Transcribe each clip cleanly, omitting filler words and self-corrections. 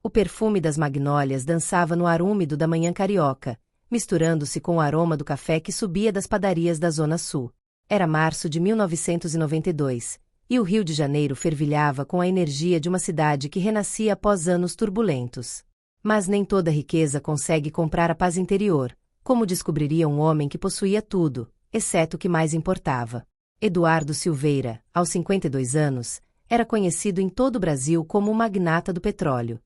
O perfume das magnólias dançava no ar úmido da manhã carioca, misturando-se com o aroma do café que subia das padarias da Zona Sul. Era março de 1992, e o Rio de Janeiro fervilhava com a energia de uma cidade que renascia após anos turbulentos. Mas nem toda riqueza consegue comprar a paz interior, como descobriria um homem que possuía tudo, exceto o que mais importava. Eduardo Silveira, aos 52 anos, era conhecido em todo o Brasil como o magnata do petróleo.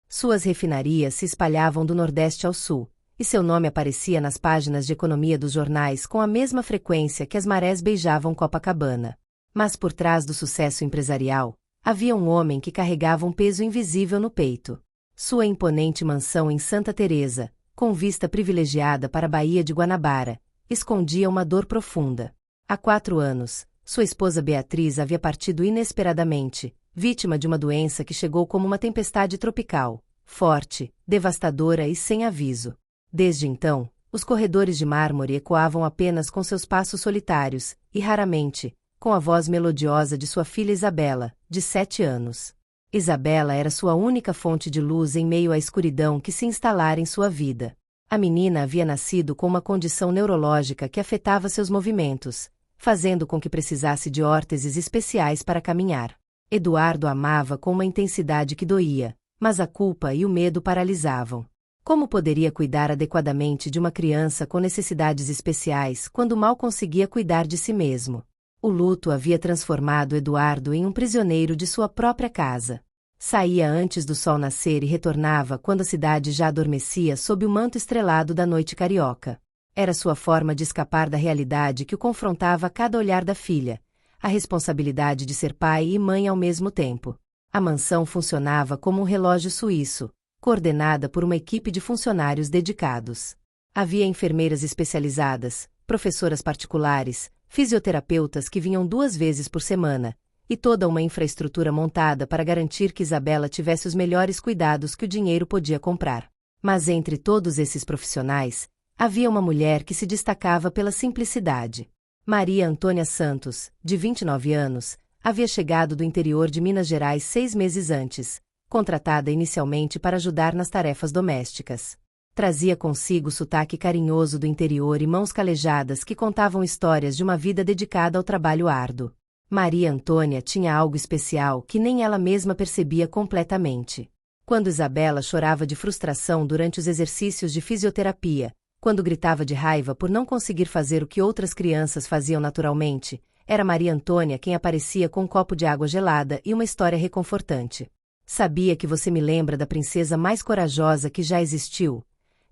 Suas refinarias se espalhavam do Nordeste ao Sul, e seu nome aparecia nas páginas de economia dos jornais com a mesma frequência que as marés beijavam Copacabana. Mas por trás do sucesso empresarial, havia um homem que carregava um peso invisível no peito. Sua imponente mansão em Santa Teresa, com vista privilegiada para a Baía de Guanabara, escondia uma dor profunda. Há 4 anos, sua esposa Beatriz havia partido inesperadamente, vítima de uma doença que chegou como uma tempestade tropical, forte, devastadora e sem aviso. Desde então, os corredores de mármore ecoavam apenas com seus passos solitários, e raramente, com a voz melodiosa de sua filha Isabela, de 7 anos. Isabela era sua única fonte de luz em meio à escuridão que se instalara em sua vida. A menina havia nascido com uma condição neurológica que afetava seus movimentos, fazendo com que precisasse de órteses especiais para caminhar. Eduardo a amava com uma intensidade que doía, mas a culpa e o medo paralisavam. Como poderia cuidar adequadamente de uma criança com necessidades especiais quando mal conseguia cuidar de si mesmo? O luto havia transformado Eduardo em um prisioneiro de sua própria casa. Saía antes do sol nascer e retornava quando a cidade já adormecia sob o manto estrelado da noite carioca. Era sua forma de escapar da realidade que o confrontava a cada olhar da filha, a responsabilidade de ser pai e mãe ao mesmo tempo. A mansão funcionava como um relógio suíço, coordenada por uma equipe de funcionários dedicados. Havia enfermeiras especializadas, professoras particulares, fisioterapeutas que vinham 2 vezes por semana, e toda uma infraestrutura montada para garantir que Isabela tivesse os melhores cuidados que o dinheiro podia comprar. Mas entre todos esses profissionais, havia uma mulher que se destacava pela simplicidade. Maria Antônia Santos, de 29 anos, havia chegado do interior de Minas Gerais 6 meses antes, contratada inicialmente para ajudar nas tarefas domésticas. Trazia consigo o sotaque carinhoso do interior e mãos calejadas que contavam histórias de uma vida dedicada ao trabalho árduo. Maria Antônia tinha algo especial que nem ela mesma percebia completamente. Quando Isabela chorava de frustração durante os exercícios de fisioterapia, quando gritava de raiva por não conseguir fazer o que outras crianças faziam naturalmente, era Maria Antônia quem aparecia com um copo de água gelada e uma história reconfortante. Sabia que você me lembra da princesa mais corajosa que já existiu,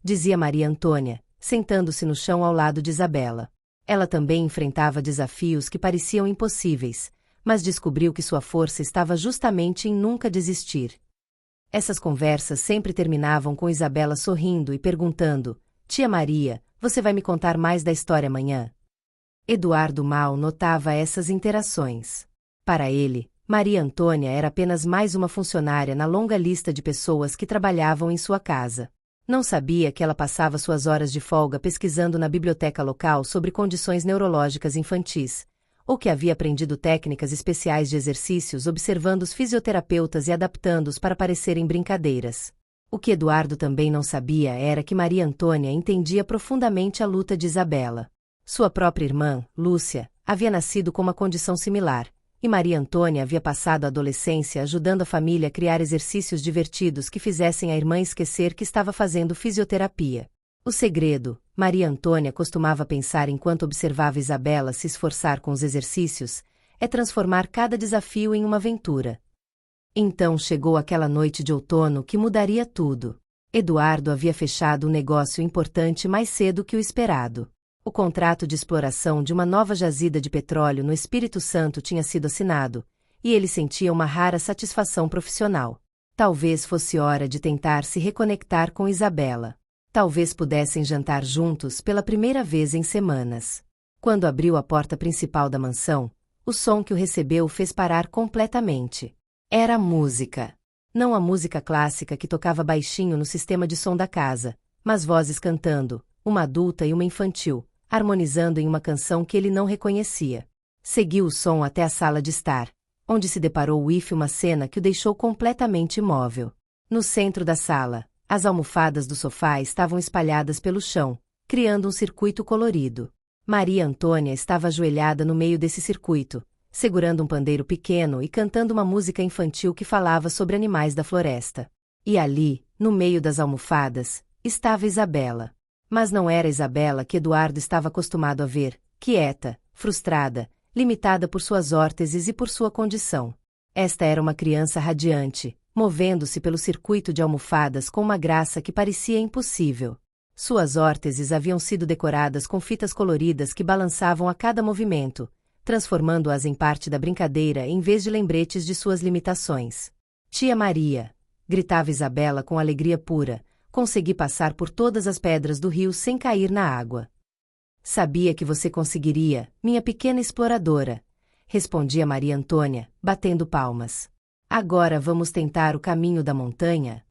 dizia Maria Antônia, sentando-se no chão ao lado de Isabela. Ela também enfrentava desafios que pareciam impossíveis, mas descobriu que sua força estava justamente em nunca desistir. Essas conversas sempre terminavam com Isabela sorrindo e perguntando: Tia Maria, você vai me contar mais da história amanhã? Eduardo mal notava essas interações. Para ele, Maria Antônia era apenas mais uma funcionária na longa lista de pessoas que trabalhavam em sua casa. Não sabia que ela passava suas horas de folga pesquisando na biblioteca local sobre condições neurológicas infantis, ou que havia aprendido técnicas especiais de exercícios observando os fisioterapeutas e adaptando-os para parecerem brincadeiras. O que Eduardo também não sabia era que Maria Antônia entendia profundamente a luta de Isabela. Sua própria irmã, Lúcia, havia nascido com uma condição similar, e Maria Antônia havia passado a adolescência ajudando a família a criar exercícios divertidos que fizessem a irmã esquecer que estava fazendo fisioterapia. O segredo, Maria Antônia costumava pensar enquanto observava Isabela se esforçar com os exercícios, é transformar cada desafio em uma aventura. Então chegou aquela noite de outono que mudaria tudo. Eduardo havia fechado um negócio importante mais cedo que o esperado. O contrato de exploração de uma nova jazida de petróleo no Espírito Santo tinha sido assinado, e ele sentia uma rara satisfação profissional. Talvez fosse hora de tentar se reconectar com Isabela. Talvez pudessem jantar juntos pela primeira vez em semanas. Quando abriu a porta principal da mansão, o som que o recebeu o fez parar completamente. Era a música. Não a música clássica que tocava baixinho no sistema de som da casa, mas vozes cantando, uma adulta e uma infantil, harmonizando em uma canção que ele não reconhecia. Seguiu o som até a sala de estar, onde se deparou uma cena que o deixou completamente imóvel. No centro da sala, as almofadas do sofá estavam espalhadas pelo chão, criando um circuito colorido. Maria Antônia estava ajoelhada no meio desse circuito, segurando um pandeiro pequeno e cantando uma música infantil que falava sobre animais da floresta. E ali, no meio das almofadas, estava Isabela. Mas não era a Isabela que Eduardo estava acostumado a ver, quieta, frustrada, limitada por suas órteses e por sua condição. Esta era uma criança radiante, movendo-se pelo circuito de almofadas com uma graça que parecia impossível. Suas órteses haviam sido decoradas com fitas coloridas que balançavam a cada movimento, transformando-as em parte da brincadeira em vez de lembretes de suas limitações. Tia Maria! Gritava Isabela com alegria pura. Consegui passar por todas as pedras do rio sem cair na água. Sabia que você conseguiria, minha pequena exploradora, respondia Maria Antônia, batendo palmas. Agora vamos tentar o caminho da montanha?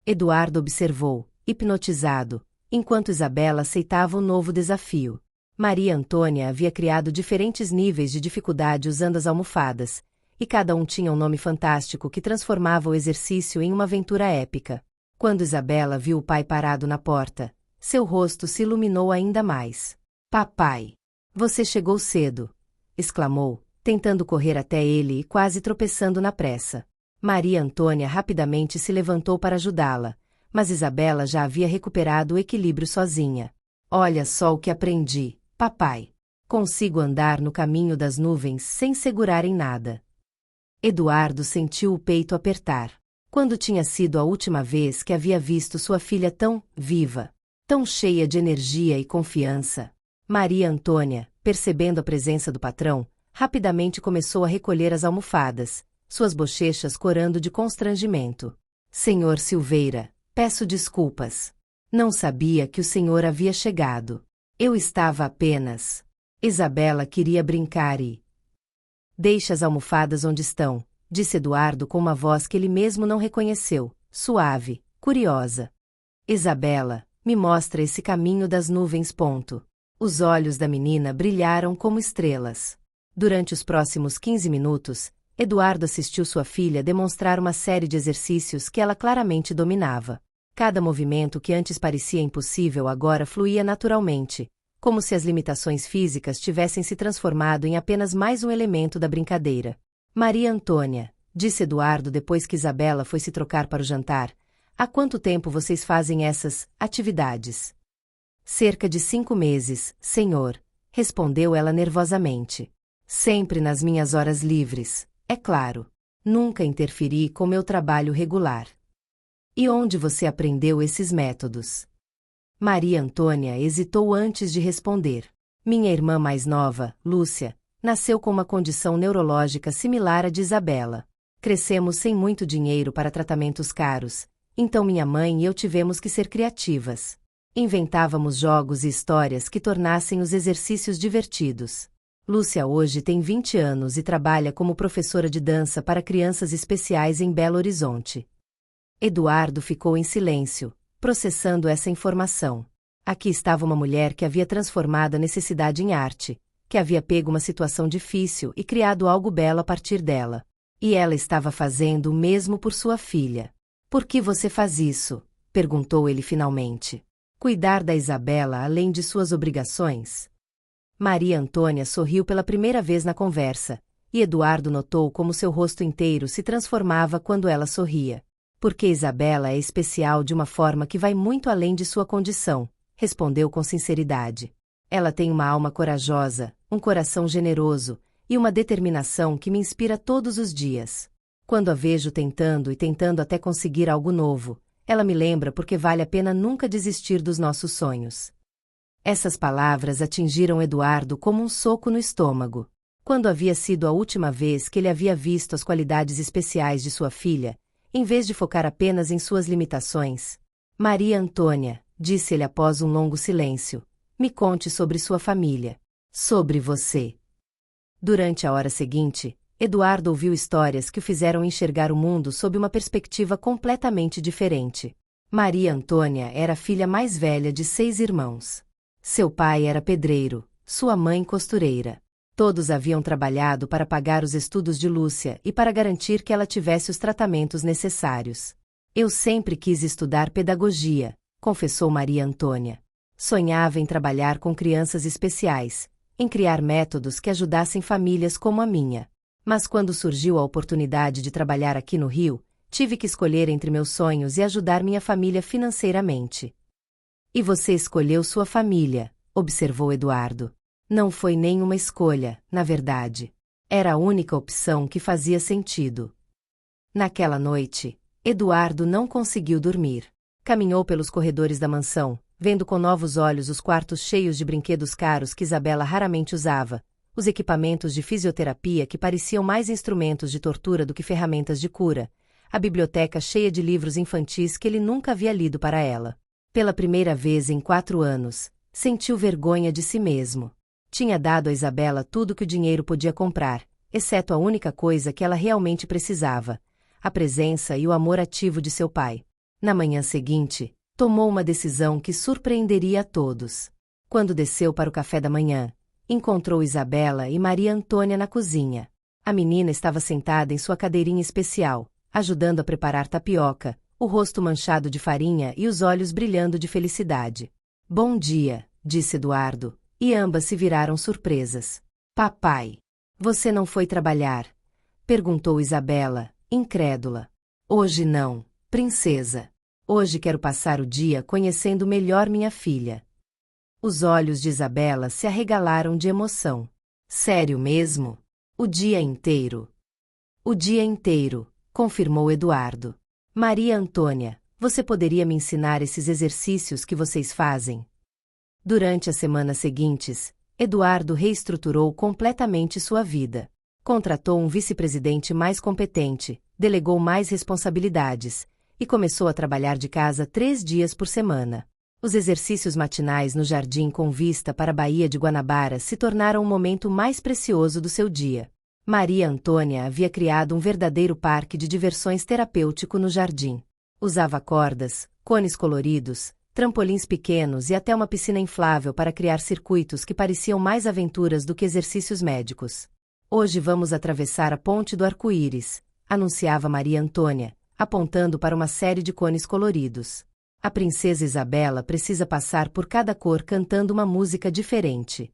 Eduardo observou, hipnotizado, enquanto Isabela aceitava o novo desafio. Maria Antônia havia criado diferentes níveis de dificuldade usando as almofadas, e cada um tinha um nome fantástico que transformava o exercício em uma aventura épica. Quando Isabela viu o pai parado na porta, seu rosto se iluminou ainda mais. Papai! Você chegou cedo! Exclamou, tentando correr até ele e quase tropeçando na pressa. Maria Antônia rapidamente se levantou para ajudá-la, mas Isabela já havia recuperado o equilíbrio sozinha. Olha só o que aprendi, papai! Consigo andar no caminho das nuvens sem segurar em nada. Eduardo sentiu o peito apertar. Quando tinha sido a última vez que havia visto sua filha tão viva, tão cheia de energia e confiança? Maria Antônia, percebendo a presença do patrão, rapidamente começou a recolher as almofadas, suas bochechas corando de constrangimento. Senhor Silveira, peço desculpas. Não sabia que o senhor havia chegado. Eu estava apenas... Isabela queria brincar e... Deixe as almofadas onde estão, disse Eduardo com uma voz que ele mesmo não reconheceu, suave, curiosa. Isabela, me mostra esse caminho das nuvens. Os olhos da menina brilharam como estrelas. Durante os próximos 15 minutos, Eduardo assistiu sua filha demonstrar uma série de exercícios que ela claramente dominava. Cada movimento que antes parecia impossível agora fluía naturalmente, como se as limitações físicas tivessem se transformado em apenas mais um elemento da brincadeira. Maria Antônia, disse Eduardo depois que Isabela foi se trocar para o jantar, há quanto tempo vocês fazem essas atividades? Cerca de 5 meses, senhor, respondeu ela nervosamente. Sempre nas minhas horas livres, é claro. Nunca interferi com meu trabalho regular. E onde você aprendeu esses métodos? Maria Antônia hesitou antes de responder. Minha irmã mais nova, Lúcia, nasceu com uma condição neurológica similar à de Isabela. Crescemos sem muito dinheiro para tratamentos caros, então minha mãe e eu tivemos que ser criativas. Inventávamos jogos e histórias que tornassem os exercícios divertidos. Lúcia hoje tem 20 anos e trabalha como professora de dança para crianças especiais em Belo Horizonte. Eduardo ficou em silêncio, processando essa informação. Aqui estava uma mulher que havia transformado a necessidade em arte, que havia pego uma situação difícil e criado algo belo a partir dela. E ela estava fazendo o mesmo por sua filha. Por que você faz isso? Perguntou ele finalmente. Cuidar da Isabela além de suas obrigações? Maria Antônia sorriu pela primeira vez na conversa, e Eduardo notou como seu rosto inteiro se transformava quando ela sorria. Porque Isabela é especial de uma forma que vai muito além de sua condição, respondeu com sinceridade. Ela tem uma alma corajosa, um coração generoso, e uma determinação que me inspira todos os dias. Quando a vejo tentando e tentando até conseguir algo novo, ela me lembra porque vale a pena nunca desistir dos nossos sonhos. Essas palavras atingiram Eduardo como um soco no estômago. Quando havia sido a última vez que ele havia visto as qualidades especiais de sua filha, em vez de focar apenas em suas limitações? Maria Antônia, disse ele após um longo silêncio, me conte sobre sua família. Sobre você. Durante a hora seguinte, Eduardo ouviu histórias que o fizeram enxergar o mundo sob uma perspectiva completamente diferente. Maria Antônia era a filha mais velha de 6 irmãos. Seu pai era pedreiro, sua mãe costureira. Todos haviam trabalhado para pagar os estudos de Lúcia e para garantir que ela tivesse os tratamentos necessários. Eu sempre quis estudar pedagogia, confessou Maria Antônia. Sonhava em trabalhar com crianças especiais, em criar métodos que ajudassem famílias como a minha. Mas quando surgiu a oportunidade de trabalhar aqui no Rio, tive que escolher entre meus sonhos e ajudar minha família financeiramente. E você escolheu sua família, observou Eduardo. Não foi nenhuma escolha, na verdade. Era a única opção que fazia sentido. Naquela noite, Eduardo não conseguiu dormir. Caminhou pelos corredores da mansão, vendo com novos olhos os quartos cheios de brinquedos caros que Isabela raramente usava, os equipamentos de fisioterapia que pareciam mais instrumentos de tortura do que ferramentas de cura, a biblioteca cheia de livros infantis que ele nunca havia lido para ela. Pela primeira vez em 4 anos, sentiu vergonha de si mesmo. Tinha dado a Isabela tudo que o dinheiro podia comprar, exceto a única coisa que ela realmente precisava, a presença e o amor ativo de seu pai. Na manhã seguinte, tomou uma decisão que surpreenderia a todos. Quando desceu para o café da manhã, encontrou Isabela e Maria Antônia na cozinha. A menina estava sentada em sua cadeirinha especial, ajudando a preparar tapioca, o rosto manchado de farinha e os olhos brilhando de felicidade. Bom dia, disse Eduardo, e ambas se viraram surpresas. Papai, você não foi trabalhar? Perguntou Isabela, incrédula. Hoje não, princesa. Hoje quero passar o dia conhecendo melhor minha filha. Os olhos de Isabela se arregalaram de emoção. Sério mesmo? O dia inteiro? O dia inteiro, confirmou Eduardo. Maria Antônia, você poderia me ensinar esses exercícios que vocês fazem? Durante as semanas seguintes, Eduardo reestruturou completamente sua vida. Contratou um vice-presidente mais competente, delegou mais responsabilidades e começou a trabalhar de casa 3 dias por semana. Os exercícios matinais no jardim com vista para a Baía de Guanabara se tornaram o momento mais precioso do seu dia. Maria Antônia havia criado um verdadeiro parque de diversões terapêutico no jardim. Usava cordas, cones coloridos, trampolins pequenos e até uma piscina inflável para criar circuitos que pareciam mais aventuras do que exercícios médicos. Hoje vamos atravessar a Ponte do Arco-Íris, anunciava Maria Antônia, apontando para uma série de cones coloridos. A princesa Isabela precisa passar por cada cor cantando uma música diferente.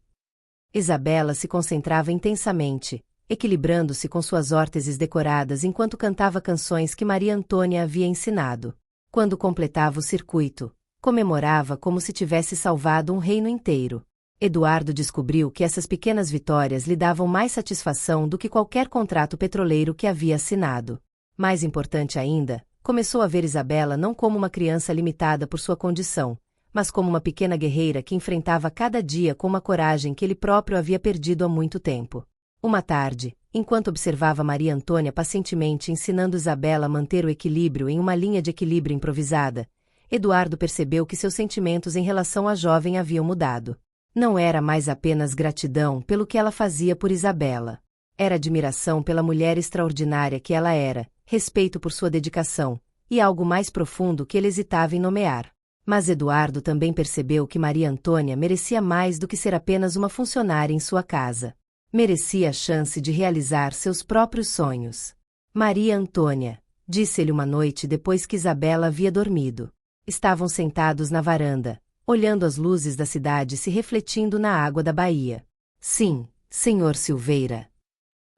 Isabela se concentrava intensamente, equilibrando-se com suas órteses decoradas enquanto cantava canções que Maria Antônia havia ensinado. Quando completava o circuito, comemorava como se tivesse salvado um reino inteiro. Eduardo descobriu que essas pequenas vitórias lhe davam mais satisfação do que qualquer contrato petroleiro que havia assinado. Mais importante ainda, começou a ver Isabela não como uma criança limitada por sua condição, mas como uma pequena guerreira que enfrentava cada dia com uma coragem que ele próprio havia perdido há muito tempo. Uma tarde, enquanto observava Maria Antônia pacientemente ensinando Isabela a manter o equilíbrio em uma linha de equilíbrio improvisada, Eduardo percebeu que seus sentimentos em relação à jovem haviam mudado. Não era mais apenas gratidão pelo que ela fazia por Isabela. Era admiração pela mulher extraordinária que ela era, respeito por sua dedicação, e algo mais profundo que ele hesitava em nomear. Mas Eduardo também percebeu que Maria Antônia merecia mais do que ser apenas uma funcionária em sua casa. Merecia a chance de realizar seus próprios sonhos. Maria Antônia, disse-lhe uma noite depois que Isabela havia dormido. Estavam sentados na varanda, olhando as luzes da cidade se refletindo na água da baía. Sim, senhor Silveira.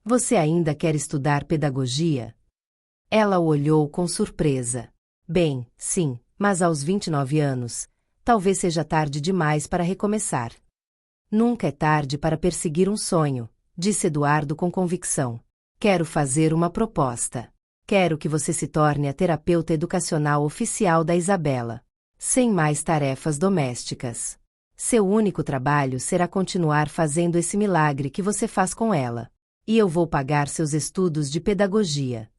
Você ainda quer estudar pedagogia? Ela o olhou com surpresa. Bem, sim, mas aos 29 anos, talvez seja tarde demais para recomeçar. Nunca é tarde para perseguir um sonho, disse Eduardo com convicção. Quero fazer uma proposta. Quero que você se torne a terapeuta educacional oficial da Isabela. Sem mais tarefas domésticas. Seu único trabalho será continuar fazendo esse milagre que você faz com ela. E eu vou pagar seus estudos de pedagogia.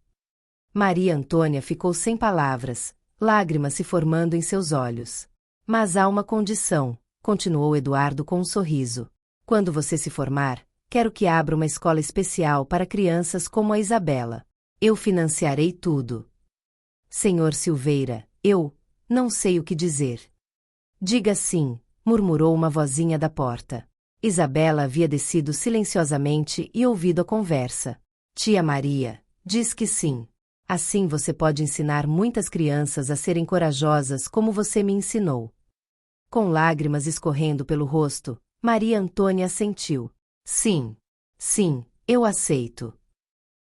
Maria Antônia ficou sem palavras, lágrimas se formando em seus olhos. Mas há uma condição, continuou Eduardo com um sorriso. Quando você se formar, quero que abra uma escola especial para crianças como a Isabela. Eu financiarei tudo. Senhor Silveira, eu não sei o que dizer. Diga sim, murmurou uma vozinha da porta. Isabela havia descido silenciosamente e ouvido a conversa. Tia Maria, diz que sim. Assim você pode ensinar muitas crianças a serem corajosas como você me ensinou. Com lágrimas escorrendo pelo rosto, Maria Antônia assentiu. Sim, sim, eu aceito.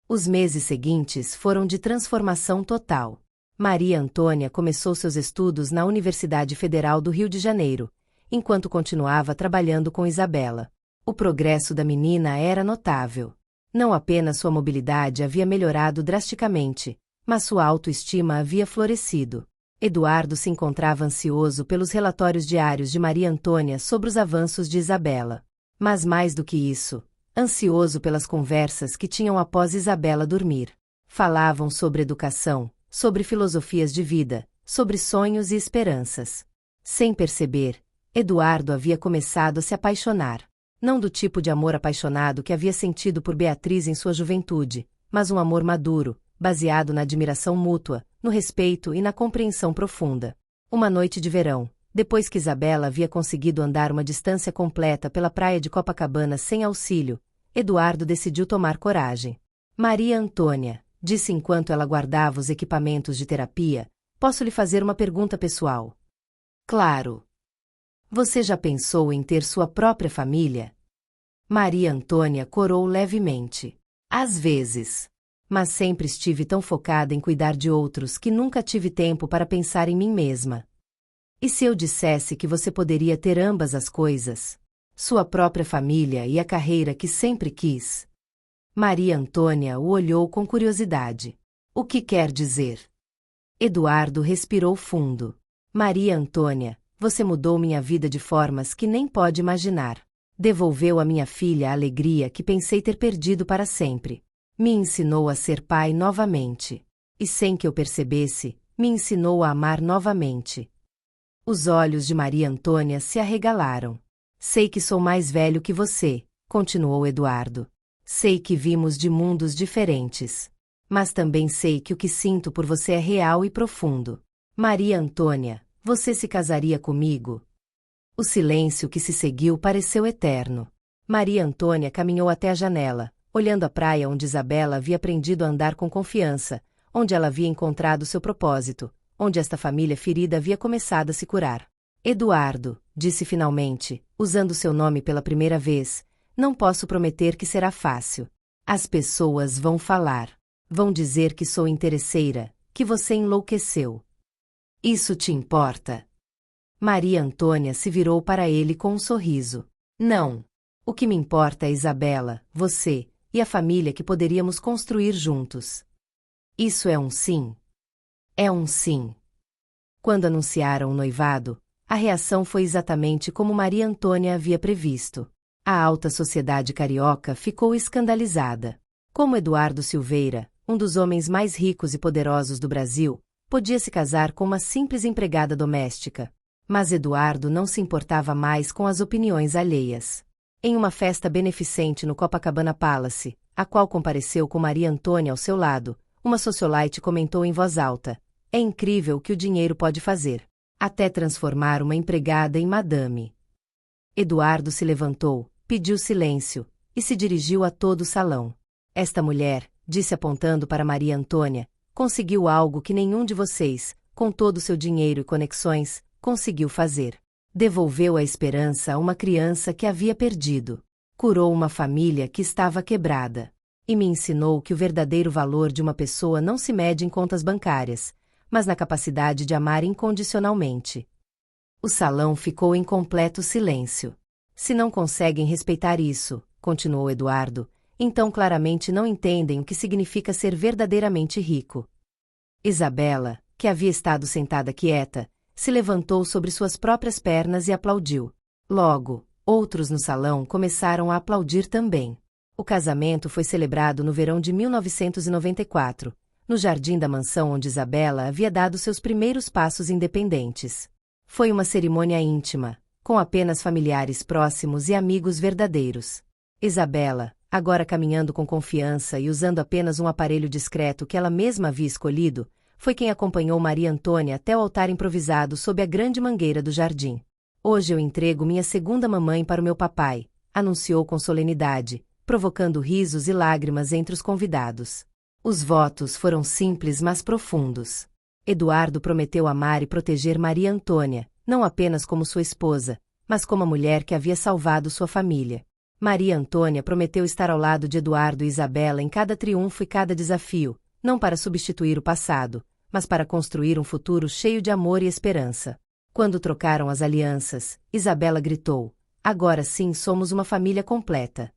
Os meses seguintes foram de transformação total. Maria Antônia começou seus estudos na Universidade Federal do Rio de Janeiro, enquanto continuava trabalhando com Isabela. O progresso da menina era notável. Não apenas sua mobilidade havia melhorado drasticamente, mas sua autoestima havia florescido. Eduardo se encontrava ansioso pelos relatórios diários de Maria Antônia sobre os avanços de Isabela. Mas mais do que isso, ansioso pelas conversas que tinham após Isabela dormir. Falavam sobre educação, sobre filosofias de vida, sobre sonhos e esperanças. Sem perceber, Eduardo havia começado a se apaixonar. Não do tipo de amor apaixonado que havia sentido por Beatriz em sua juventude, mas um amor maduro, baseado na admiração mútua, no respeito e na compreensão profunda. Uma noite de verão, depois que Isabela havia conseguido andar uma distância completa pela praia de Copacabana sem auxílio, Eduardo decidiu tomar coragem. Maria Antônia, disse enquanto ela guardava os equipamentos de terapia, posso lhe fazer uma pergunta pessoal? Claro. Você já pensou em ter sua própria família? Maria Antônia corou levemente. Às vezes. Mas sempre estive tão focada em cuidar de outros que nunca tive tempo para pensar em mim mesma. E se eu dissesse que você poderia ter ambas as coisas? Sua própria família e a carreira que sempre quis? Maria Antônia o olhou com curiosidade. O que quer dizer? Eduardo respirou fundo. Maria Antônia, você mudou minha vida de formas que nem pode imaginar. Devolveu à minha filha a alegria que pensei ter perdido para sempre. Me ensinou a ser pai novamente. E sem que eu percebesse, me ensinou a amar novamente. Os olhos de Maria Antônia se arregalaram. Sei que sou mais velho que você, continuou Eduardo. Sei que vimos de mundos diferentes. Mas também sei que o que sinto por você é real e profundo. Maria Antônia, você se casaria comigo? O silêncio que se seguiu pareceu eterno. Maria Antônia caminhou até a janela, olhando a praia onde Isabela havia aprendido a andar com confiança, onde ela havia encontrado seu propósito, onde esta família ferida havia começado a se curar. Eduardo, disse finalmente, usando seu nome pela primeira vez, não posso prometer que será fácil. As pessoas vão falar. Vão dizer que sou interesseira, que você enlouqueceu. Isso te importa? Maria Antônia se virou para ele com um sorriso. Não. O que me importa é Isabela, você, e a família que poderíamos construir juntos. Isso é um sim? É um sim. Quando anunciaram o noivado, a reação foi exatamente como Maria Antônia havia previsto. A alta sociedade carioca ficou escandalizada. Como Eduardo Silveira, um dos homens mais ricos e poderosos do Brasil, podia se casar com uma simples empregada doméstica. Mas Eduardo não se importava mais com as opiniões alheias. Em uma festa beneficente no Copacabana Palace, a qual compareceu com Maria Antônia ao seu lado, uma socialite comentou em voz alta: é incrível o que o dinheiro pode fazer. Até transformar uma empregada em madame. Eduardo se levantou, pediu silêncio, e se dirigiu a todo o salão. Esta mulher, disse apontando para Maria Antônia, conseguiu algo que nenhum de vocês, com todo o seu dinheiro e conexões, conseguiu fazer. Devolveu a esperança a uma criança que havia perdido. Curou uma família que estava quebrada. E me ensinou que o verdadeiro valor de uma pessoa não se mede em contas bancárias, mas na capacidade de amar incondicionalmente. O salão ficou em completo silêncio. Se não conseguem respeitar isso, continuou Eduardo, então claramente não entendem o que significa ser verdadeiramente rico. Isabela, que havia estado sentada quieta, se levantou sobre suas próprias pernas e aplaudiu. Logo, outros no salão começaram a aplaudir também. O casamento foi celebrado no verão de 1994, no jardim da mansão onde Isabela havia dado seus primeiros passos independentes. Foi uma cerimônia íntima, com apenas familiares próximos e amigos verdadeiros. Isabela, agora caminhando com confiança e usando apenas um aparelho discreto que ela mesma havia escolhido, foi quem acompanhou Maria Antônia até o altar improvisado sob a grande mangueira do jardim. Hoje eu entrego minha segunda mamãe para o meu papai, anunciou com solenidade, provocando risos e lágrimas entre os convidados. Os votos foram simples mas profundos. Eduardo prometeu amar e proteger Maria Antônia, não apenas como sua esposa, mas como a mulher que havia salvado sua família. Maria Antônia prometeu estar ao lado de Eduardo e Isabela em cada triunfo e cada desafio, não para substituir o passado, mas para construir um futuro cheio de amor e esperança. Quando trocaram as alianças, Isabela gritou: "Agora sim somos uma família completa."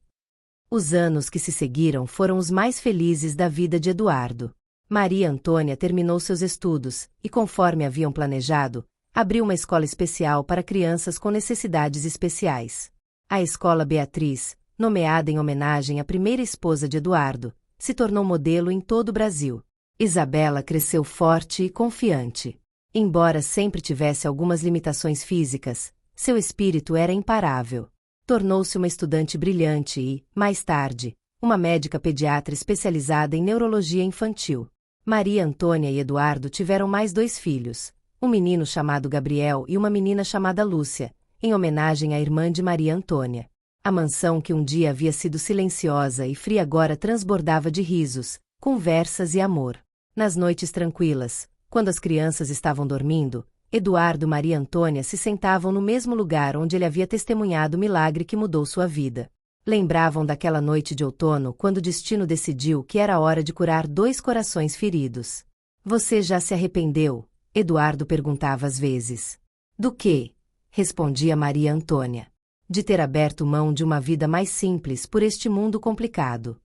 Os anos que se seguiram foram os mais felizes da vida de Eduardo. Maria Antônia terminou seus estudos e, conforme haviam planejado, abriu uma escola especial para crianças com necessidades especiais. A Escola Beatriz, nomeada em homenagem à primeira esposa de Eduardo, se tornou modelo em todo o Brasil. Isabela cresceu forte e confiante. Embora sempre tivesse algumas limitações físicas, seu espírito era imparável. Tornou-se uma estudante brilhante e, mais tarde, uma médica pediatra especializada em neurologia infantil. Maria Antônia e Eduardo tiveram mais 2 filhos, um menino chamado Gabriel e uma menina chamada Lúcia, em homenagem à irmã de Maria Antônia. A mansão que um dia havia sido silenciosa e fria agora transbordava de risos, conversas e amor. Nas noites tranquilas, quando as crianças estavam dormindo, Eduardo e Maria Antônia se sentavam no mesmo lugar onde ele havia testemunhado o milagre que mudou sua vida. Lembravam daquela noite de outono quando o destino decidiu que era hora de curar 2 corações feridos. "Você já se arrependeu?" Eduardo perguntava às vezes. "Do quê?" respondia Maria Antônia. "De ter aberto mão de uma vida mais simples por este mundo complicado."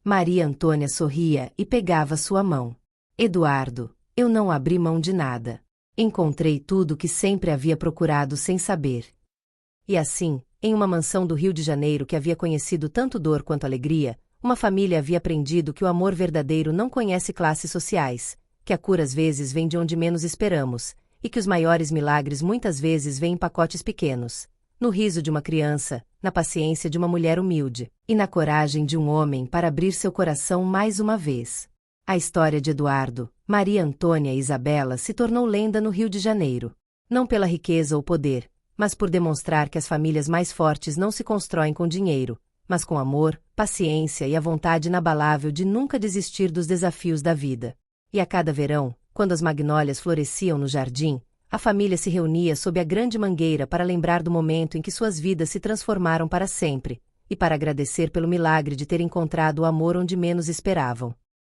Maria Antônia sorria e pegava sua mão. "Eduardo, eu não abri mão de nada. Encontrei tudo o que sempre havia procurado sem saber." E assim, em uma mansão do Rio de Janeiro que havia conhecido tanto dor quanto alegria, uma família havia aprendido que o amor verdadeiro não conhece classes sociais, que a cura às vezes vem de onde menos esperamos, e que os maiores milagres muitas vezes vêm em pacotes pequenos. No riso de uma criança, na paciência de uma mulher humilde, e na coragem de um homem para abrir seu coração mais uma vez. A história de Eduardo, Maria Antônia e Isabela se tornou lenda no Rio de Janeiro. Não pela riqueza ou poder, mas por demonstrar que as famílias mais fortes não se constroem com dinheiro, mas com amor, paciência e a vontade inabalável de nunca desistir dos desafios da vida. E a cada verão, quando as magnólias floresciam no jardim, a família se reunia sob a grande mangueira para lembrar do momento em que suas vidas se transformaram para sempre, e para agradecer pelo milagre de ter encontrado o amor onde menos esperavam.